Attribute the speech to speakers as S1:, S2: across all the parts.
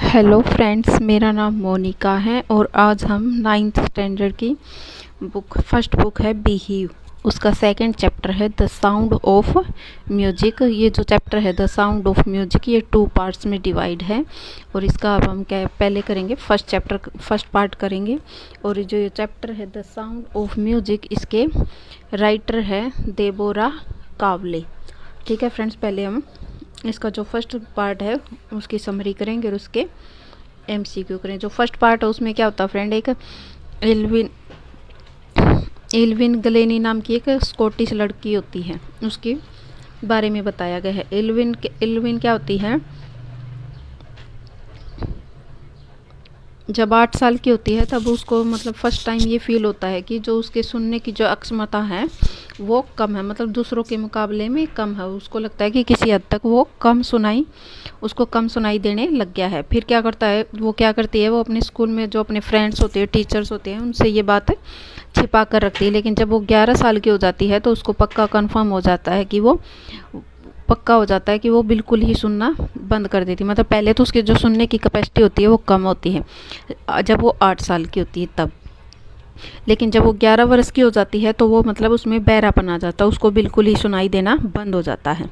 S1: Hello friends, मेरा नाम मोनिका है और आज हम 9th स्टैंडर्ड की फर्स्ट बुक है बिहीव, उसका सेकंड चैप्टर है द साउंड ऑफ म्यूजिक। ये जो चैप्टर है द साउंड ऑफ म्यूजिक, ये 2 पार्ट्स में डिवाइड है और इसका अब हम क्या पहले करेंगे, फर्स्ट पार्ट करेंगे। और जो ये चैप्टर है द साउंड ऑफ म्यूजिक, इसके राइटर है देबोरा कावले। ठीक है फ्रेंड्स, पहले हम इसका जो फर्स्ट पार्ट है उसकी समरी करेंगे और उसके एमसीक्यू करें। जो फर्स्ट पार्ट है उसमें क्या होता है फ्रेंड, एक एल्विन गलेनी नाम की एक स्कॉटिश लड़की होती है, उसके बारे में बताया गया है। एल्विन क्या होती है, जब 8 साल की होती है तब उसको मतलब फर्स्ट टाइम ये फील होता है कि जो उसके सुनने की जो अक्षमता है वो कम है, मतलब दूसरों के मुकाबले में कम है। उसको लगता है कि किसी हद तक वो उसको कम सुनाई देने लग गया है। फिर क्या करती है, वो अपने स्कूल में जो अपने फ्रेंड्स होते हैं, टीचर्स होते हैं, उनसे ये बात छिपा कर रखती है। लेकिन जब वो 11 साल की हो जाती है तो उसको पक्का हो जाता है कि वो बिल्कुल ही सुनना बंद कर देती है। मतलब पहले तो उसकी जो सुनने की कैपेसिटी होती है वो कम होती है जब वो 8 साल की होती है तब। लेकिन जब वो 11 वर्ष की हो जाती है तो वो मतलब उसमें बहरापन आ जाता है, उसको बिल्कुल ही सुनाई देना बंद हो जाता है।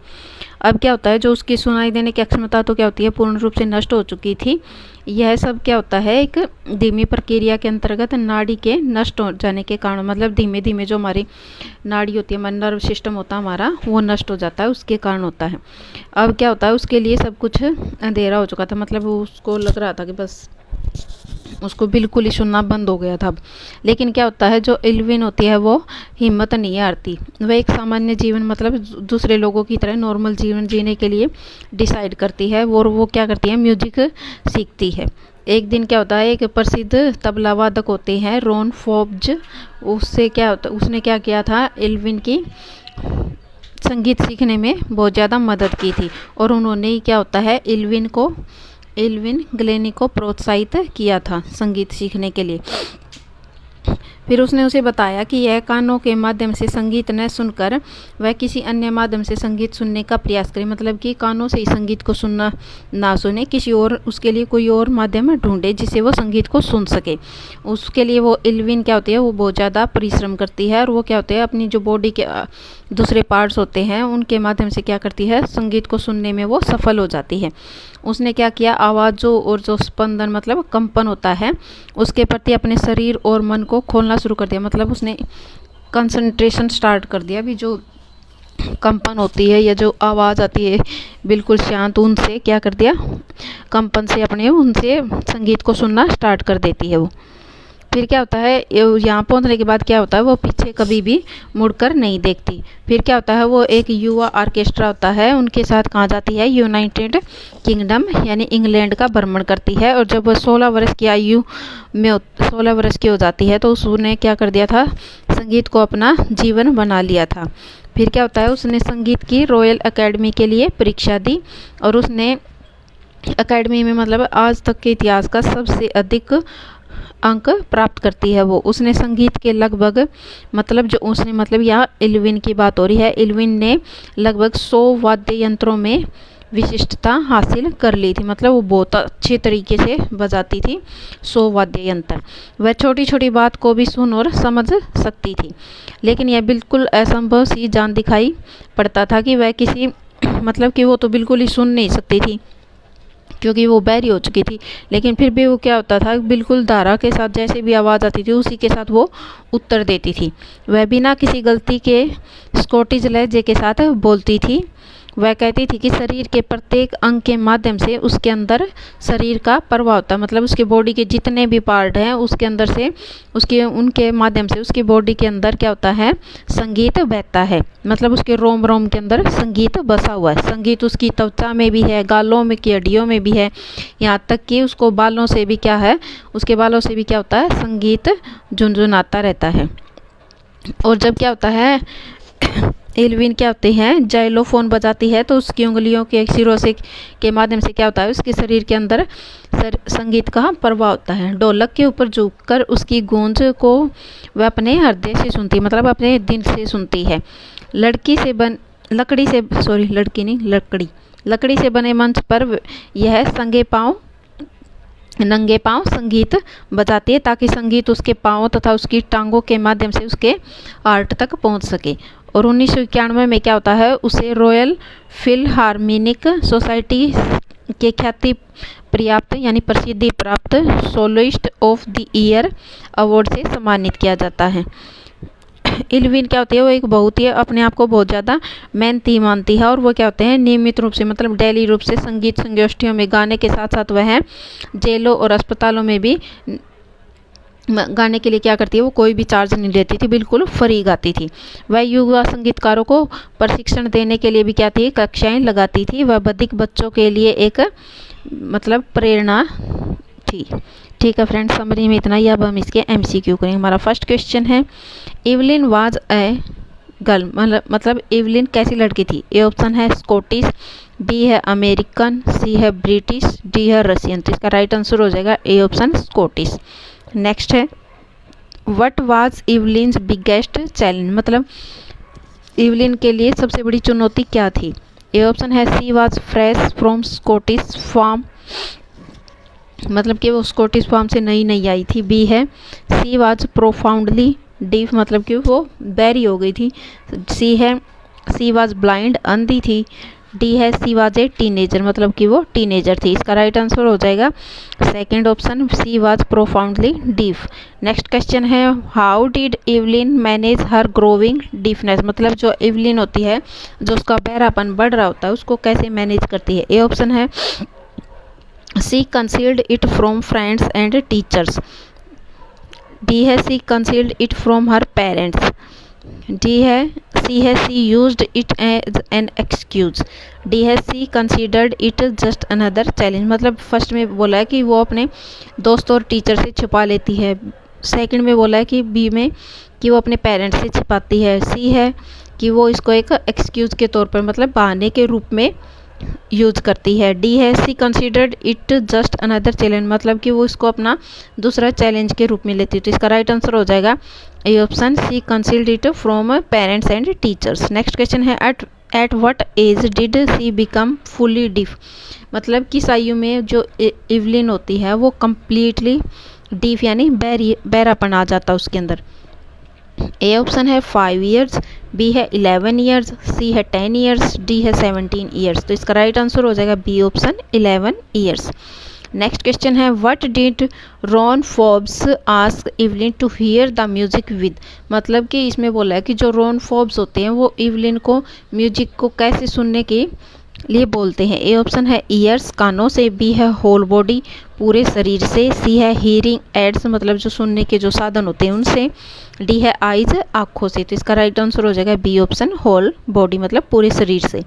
S1: अब क्या होता है, जो उसकी सुनाई देने की क्षमता तो क्या होती है, पूर्ण रूप से नष्ट हो चुकी थी। यह सब क्या होता है, एक धीमी प्रक्रिया के अंतर्गत नाड़ी के नष्ट हो जाने के कारण, मतलब धीमे धीमे जो हमारी नाड़ी होती है, हमारा नर्व सिस्टम होता है हमारा, वो नष्ट हो जाता है, उसके कारण होता है। अब क्या होता है, उसके लिए सब कुछ अंधेरा हो चुका था, मतलब उसको लग रहा था कि बस उसको बिल्कुल ही सुनना बंद हो गया था। लेकिन क्या होता है, जो एल्विन होती है वो हिम्मत नहीं हारती। वह एक सामान्य जीवन, मतलब दूसरे लोगों की तरह नॉर्मल जीवन जीने के लिए डिसाइड करती है और वो क्या करती है, म्यूजिक सीखती है। एक दिन क्या होता है, एक प्रसिद्ध तबला वादक होते हैं रॉन फोर्ब्स, उसने क्या किया था, एल्विन की संगीत सीखने में बहुत ज़्यादा मदद की थी। और उन्होंने क्या होता है, एल्विन गलेनी को प्रोत्साहित किया था संगीत सीखने के लिए। फिर उसने उसे बताया कि यह कानों के माध्यम से संगीत न सुनकर वह किसी अन्य माध्यम से संगीत सुनने का प्रयास करे, मतलब कि कानों से ही संगीत को सुनना ना सुने, किसी और उसके लिए कोई और माध्यम ढूंढे जिससे वो संगीत को सुन सके। उसके लिए वो एल्विन क्या होती है, वो बहुत ज़्यादा परिश्रम करती है और वो क्या होते हैं, अपनी जो बॉडी के दूसरे पार्ट्स होते हैं उनके माध्यम से क्या करती है, संगीत को सुनने में वो सफल हो जाती है। उसने क्या किया, आवाज़ों और जो स्पंदन मतलब कंपन होता है उसके प्रति अपने शरीर और मन को खोलना शुरू कर दिया। मतलब उसने कंसंट्रेशन स्टार्ट कर दिया। भी जो कंपन होती है या जो आवाज़ आती है बिल्कुल शांत, उनसे क्या कर दिया, कंपन से उनसे संगीत को सुनना स्टार्ट कर देती है वो। फिर क्या होता है, यहाँ पहुँचने के बाद क्या होता है, वो पीछे कभी भी मुड़कर नहीं देखती। फिर क्या होता है, वो एक युवा ऑर्केस्ट्रा होता है उनके साथ कहाँ जाती है, यूनाइटेड किंगडम यानी इंग्लैंड का भ्रमण करती है। और जब वह 16 वर्ष की आयु में 16 वर्ष की हो जाती है तो उसने क्या कर दिया था, संगीत को अपना जीवन बना लिया था। फिर क्या होता है, उसने संगीत की रॉयल अकेडमी के लिए परीक्षा दी और उसने अकेडमी में मतलब आज तक के इतिहास का सबसे अधिक अंक प्राप्त करती है। वो उसने संगीत के लगभग मतलब यहाँ एल्विन की बात हो रही है, एल्विन ने लगभग 100 वाद्य यंत्रों में विशिष्टता हासिल कर ली थी। मतलब वो बहुत अच्छे तरीके से बजाती थी 100 वाद्य यंत्र। वह छोटी छोटी बात को भी सुन और समझ सकती थी, लेकिन यह बिल्कुल असंभव सी जान दिखाई पड़ता था कि वह किसी मतलब कि वो तो बिल्कुल ही सुन नहीं सकती थी क्योंकि वो बहरी हो चुकी थी। लेकिन फिर भी वो क्या होता था, बिल्कुल धारा के साथ जैसे भी आवाज़ आती थी उसी के साथ वो उत्तर देती थी। वह बिना किसी गलती के स्कॉटिश लहजे के साथ बोलती थी। वह कहती थी कि शरीर के प्रत्येक अंग के माध्यम से उसके अंदर शरीर का प्रभाव होता है, मतलब उसके बॉडी के जितने भी पार्ट हैं उसके अंदर से उनके माध्यम से उसकी बॉडी के अंदर क्या होता है, संगीत बहता है। मतलब उसके रोम रोम के अंदर संगीत बसा हुआ है। संगीत उसकी त्वचा में भी है, गालों में की हड्डियों में भी है, यहाँ तक कि उसको बालों से भी क्या है, उसके बालों से भी क्या होता है, संगीत झुनझुनाता रहता है। और जब क्या होता है, एल्विन क्या होते हैं, जाइलोफोन बजाती है तो उसकी उंगलियों के सिरों से के माध्यम से क्या होता है, उसके शरीर के अंदर संगीत का प्रभाव होता है। ढोलक के ऊपर झुककर उसकी गूंज को वह अपने हृदय से सुनती, मतलब अपने दिल से सुनती है। लकड़ी से बने मंच पर यह संगे पाँव नंगे पांव संगीत बजाती है ताकि संगीत उसके पांव तथा उसकी टांगों के माध्यम से उसके हार्ट तक पहुंच सके। और 1991 में क्या होता है, उसे रॉयल फिलहार्मोनिक सोसाइटी के ख्याति पर्याप्त यानी प्रसिद्धि प्राप्त soloist of the year award से सम्मानित किया जाता है। इल्विन क्या होती है, वो एक बहुत ही अपने आप को बहुत ज़्यादा मेहनती मानती है और वो क्या होते हैं, नियमित रूप से मतलब डेली रूप से संगीत संगोष्ठियों में गाने के साथ साथ वह जेलों और अस्पतालों में भी गाने के लिए क्या करती है, वो कोई भी चार्ज नहीं लेती थी, बिल्कुल फ्री गाती थी। वह युवा संगीतकारों को प्रशिक्षण देने के लिए भी क्या थी, कक्षाएं लगाती थी। वह बधिक बच्चों के लिए एक मतलब प्रेरणा थी। ठीक है फ्रेंड्स, समरी में इतना ही। अब हम इसके MCQ करेंगे। हमारा फर्स्ट क्वेश्चन है, इवलिन वाज ए गर्ल, मतलब इवलिन कैसी लड़की थी। ए ऑप्शन है स्कॉटिश, बी है अमेरिकन, सी है ब्रिटिश, डी है रशियन। तो इसका राइट आंसर हो जाएगा ए ऑप्शन स्कॉटिश। नेक्स्ट है, व्हाट वाज इवलिन्स बिगेस्ट चैलेंज, मतलब इवलिन के लिए सबसे बड़ी चुनौती क्या थी। ए ऑप्शन है C was fresh from Scottish farm, मतलब कि वो स्कॉटिश फार्म से नई नई आई थी। बी है सी वाज प्रोफाउंडली डीफ, मतलब कि वो बैरी हो गई थी। सी है सी वाज ब्लाइंड, अंधी थी। डी है सी वाज ए टीनेजर, मतलब कि वो टीनेजर थी। इसका राइट आंसर हो जाएगा second option, she was profoundly deaf. Next question है, how did Evelyn manage her growing deafness, मतलब जो इवलिन होती है, जो उसका बहरापन बढ़ रहा होता है, उसको कैसे मैनेज करती है। ए ऑप्शन है she concealed it from friends and teachers. D है she concealed it from her parents. D है she used it as an excuse. D है she considered it just another challenge, मतलब first में बोला है कि वो अपने दोस्त और टीचर से छुपा लेती है। सेकंड में बोला है कि बी में कि वो अपने पेरेंट्स से छिपाती है। सी है कि वो इसको एक एक्सक्यूज के तौर पर मतलब बहाने के रूप में यूज करती है। डी है she considered it just another challenge, मतलब कि वो इसको अपना दूसरा चैलेंज के रूप में लेती है। तो इसका राइट आंसर हो जाएगा A option she concealed it from parents and teachers. Next question है, at what age did she become fully deaf, मतलब किस आयु में जो इवलिन होती है वो कंप्लीटली डीफ यानी बहरापन आ जाता है उसके अंदर। ए ऑप्शन है 5 ईयर्स, बी है 11 ईयर्स, सी है 10 ईयर्स, डी है 17 ईयर्स। तो इसका राइट आंसर हो जाएगा B option 11 years. Next question है, what did Ron Forbes ask Evelyn to hear the music with, मतलब कि इसमें बोला है कि जो रॉन फोर्ब्स होते हैं वो इवलिन को म्यूजिक को कैसे सुनने के लिए बोलते हैं। ए ऑप्शन है ईयर्स, कानों से। बी है होल बॉडी, पूरे शरीर से। सी है हीयरिंग एड्स, मतलब जो सुनने के जो साधन होते हैं उनसे। डी है आइज, आँखों से। तो इसका राइट आंसर हो जाएगा बी ऑप्शन होल बॉडी, मतलब पूरे शरीर से।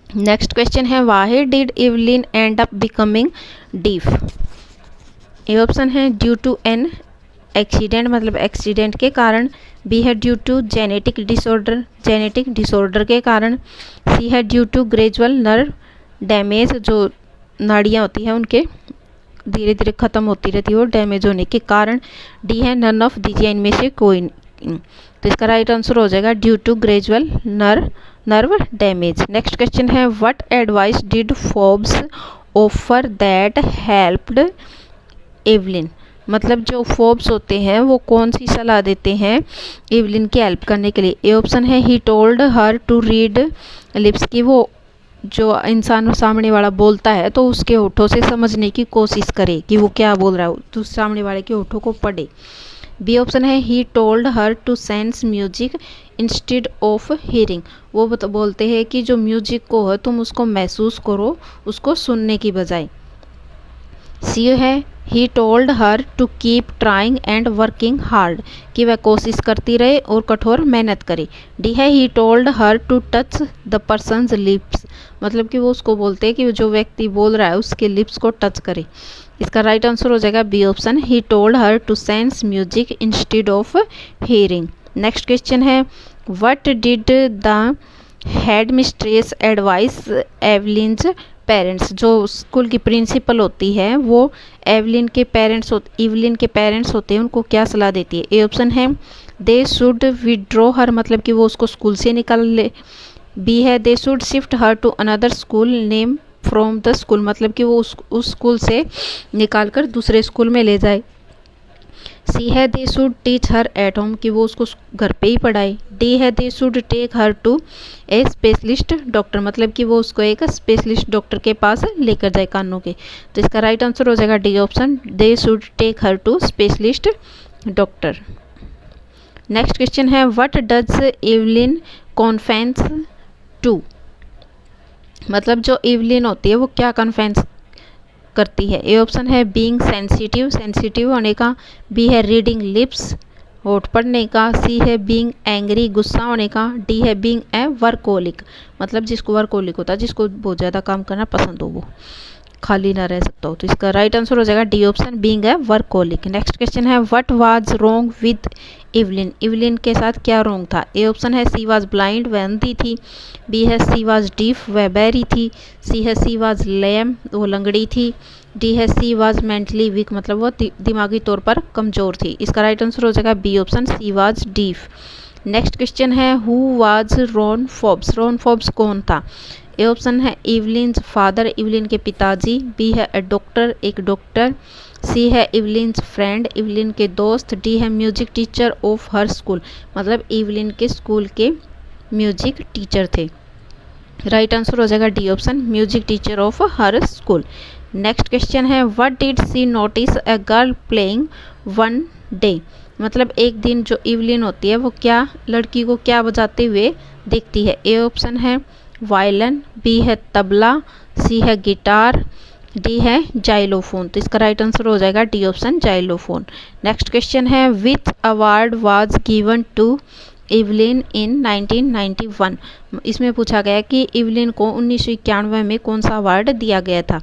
S1: नेक्स्ट क्वेश्चन है, why did Evelyn and up becoming deaf. A option है ड्यू टू एन एक्सीडेंट, मतलब एक्सीडेंट के कारण। बी है ड्यू टू जेनेटिक डिसऑर्डर के कारण। सी है due to gradual nerve damage, जो नाड़ियाँ होती हैं उनके धीरे धीरे ख़त्म होती रहती है और डैमेज होने के कारण। डी है नन ऑफ दीजिए इनमें से कोई। तो इसका राइट आंसर हो जाएगा due to gradual nerve damage. Next question है, what advice did Forbes offer that helped Evelyn, मतलब जो फोर्ब्स होते हैं वो कौन सी सलाह देते हैं इवलिन की हेल्प करने के लिए। ए ऑप्शन है he told her to read lips, की वो जो इंसान सामने वाला बोलता है तो उसके होठों से समझने की कोशिश करे कि वो क्या बोल रहा है, तो सामने वाले के होठों को पढ़े। बी ऑप्शन है he told her to sense music instead of hearing, वो बोलते हैं कि जो म्यूजिक को है तुम उसको महसूस करो, उसको सुनने की बजाय। सी है he told her to keep trying and working hard, कि वह कोशिश करती रहे और कठोर मेहनत करे। डी है he told her to touch the person's lips, मतलब कि वो उसको बोलते हैं कि जो व्यक्ति बोल रहा है उसके लिप्स को टच करे। इसका राइट आंसर हो जाएगा B option he told her to sense music instead of hearing. Next question है, what did the head mistress advise Evelyn's parents, जो स्कूल की प्रिंसिपल होती है वो इवलिन के पेरेंट्स होते हैं उनको क्या सलाह देती है। ए ऑप्शन है दे शुड विड्रॉ हर, मतलब कि वो उसको स्कूल से निकाल ले। बी है they should shift her to another school name from the school, मतलब कि वो उस स्कूल से निकाल कर दूसरे स्कूल में ले जाए। सी है they should teach her at home, कि वो उसको घर पे ही पढ़ाए। डी है they should take her to a specialist doctor, मतलब कि वो उसको एक स्पेशलिस्ट डॉक्टर के पास लेकर जाए कानों के। तो इसका राइट आंसर हो जाएगा D option, they should take her to specialist doctor. Next question है what does Evelyn confess to, मतलब जो एवलिन होती है वो क्या कन्फेंस करती है। ए ऑप्शन है बीइंग सेंसिटिव, सेंसिटिव होने का। बी है रीडिंग लिप्स, होठ पढ़ने का। सी है बीइंग एंग्री, गुस्सा होने का। डी है बीइंग ए वर्कोलिक, मतलब जिसको वर्कोलिक होता है, जिसको बहुत ज़्यादा काम करना पसंद हो, वो खाली ना रह सकता हो। तो इसका राइट आंसर हो जाएगा D option, being a workaholic. Next question है what was wrong with Evelyn, Evelyn के साथ क्या रॉन्ग था। ए ऑप्शन है सी वाज ब्लाइंड, वह अंधी थी। बी है सी वाज डीफ, वह बहरी थी। सी है सी वाज लेम, वो लंगड़ी थी। डी है सी वाज मेंटली वीक, मतलब वो दिमागी तौर पर कमज़ोर थी। इसका राइट आंसर हो जाएगा B option, she was deaf. Next question है who was Ron Forbes, Ron Forbes कौन था। ए ऑप्शन है इवलिन्स फादर, इवलिन के पिताजी। बी है ए डॉक्टर, एक डॉक्टर। सी है इवलिन्स फ्रेंड, इवलिन के दोस्त। डी है music teacher of her school, मतलब इवलिन के स्कूल के म्यूजिक टीचर थे। राइट आंसर हो जाएगा D option, music teacher of her school. Next question है what did she notice a girl playing one day, मतलब एक दिन जो इवलिन होती है वो क्या लड़की को क्या बजाते हुए देखती है। ए ऑप्शन है वायलिन। बी है तबला। सी है गिटार। डी है जाइलोफोन। तो इसका राइट आंसर हो जाएगा D option, xylophone. Next question है which award was given to Evelyn in 1991, इसमें पूछा गया कि इवलिन को 1991 में कौन सा अवार्ड दिया गया था।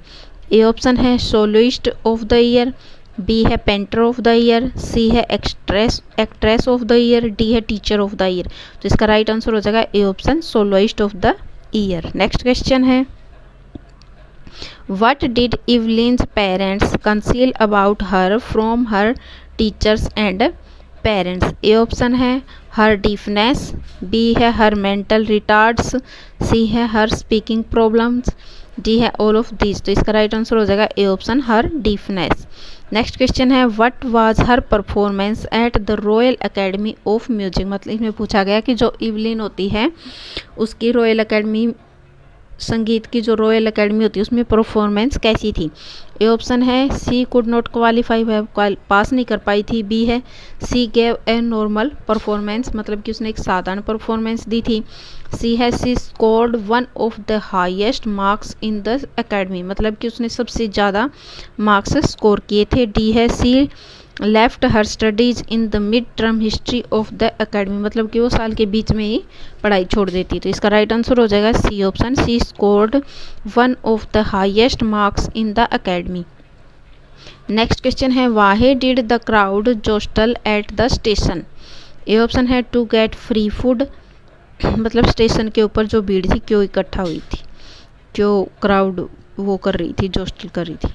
S1: ए ऑप्शन है soloist of the year. B है painter of the year. C है actress of the year. D है टीचर ऑफ द ईयर। तो इसका राइट आंसर हो जाएगा A option, soloist of the year. Next question है what did Evelyn's parents conceal about her from her teachers and parents. A option है her deafness. B है हर mental retards. C है her speaking problems. D है all of these. तो इसका right answer हो जाएगा A option, her deafness. Next question है what was her performance at the Royal Academy of Music, मतलब इसमें पूछा गया कि जो इवलिन होती है उसकी रॉयल एकेडमी, संगीत की जो रॉयल एकेडमी होती है उसमें परफॉर्मेंस कैसी थी। ए ऑप्शन है सी कुड नॉट क्वालिफाई, वह पास नहीं कर पाई थी। बी है सी गेव ए नॉर्मल परफॉर्मेंस, मतलब कि उसने एक साधारण परफॉर्मेंस दी थी। सी है she scored one of the highest marks in the academy, मतलब कि उसने सबसे ज़्यादा मार्क्स स्कोर किए थे। डी है she left her studies in the mid term history of the academy, मतलब कि वो साल के बीच में ही पढ़ाई छोड़ देती। तो इसका राइट आंसर हो जाएगा C option, she scored one of the highest marks in the academy. Next question है why did the crowd jostle at the station. A option है टू गेट फ्री फूड, मतलब स्टेशन के ऊपर जो भीड़ थी क्यों इकट्ठा हुई थी, क्यों क्राउड वो कर रही थी, जोस्टल कर रही थी।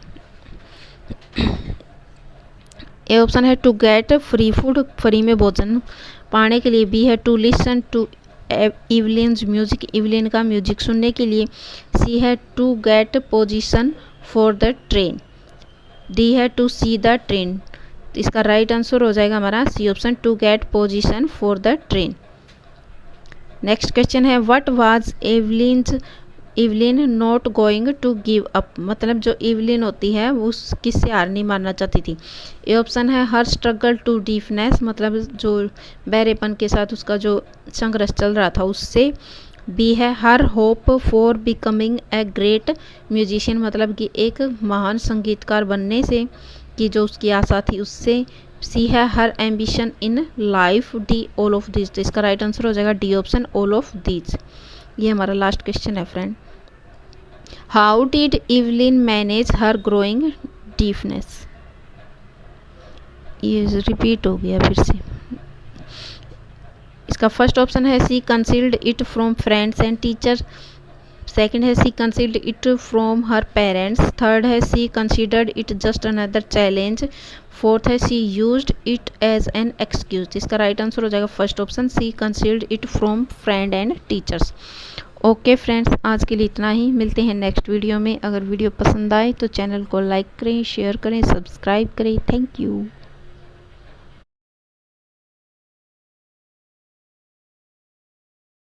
S1: ए ऑप्शन है to get free food, free में भोजन पाने के लिए। बी है to listen to Evelyn's music, Evelyn का म्यूजिक सुनने के लिए। सी है to get position for the train. D है टू सी द ट्रेन। इसका राइट आंसर हो जाएगा हमारा C option, to get position for the train. Next question है what was Evelyn not going to give up, मतलब जो Evelyn होती है वो किससे हार नहीं मानना चाहती थी। ए ऑप्शन है हर स्ट्रगल टू डीफनेस, मतलब जो बहरेपन के साथ उसका जो संघर्ष चल रहा था उससे। बी है her hope for becoming a great musician, मतलब कि एक महान संगीतकार बनने से की जो उसकी आशा थी उससे। सी है her ambition in life. D all of these. तो इसका राइट आंसर हो जाएगा D option, all of these. ये हमारा लास्ट क्वेश्चन है friend. How did Evelyn manage her growing deafness, ये रिपीट हो गया फिर से। इसका फर्स्ट ऑप्शन है she concealed it from friends and teachers. Second है she concealed it from her parents. Third है she considered it just another challenge. Fourth है she used it as an excuse. इसका राइट आंसर हो जाएगा first option, she concealed it from friend and teachers. Okay friends, आज के लिए इतना ही। मिलते हैं नेक्स्ट वीडियो में। अगर वीडियो पसंद आए तो चैनल को लाइक करें, शेयर करें, सब्सक्राइब करें। Thank you.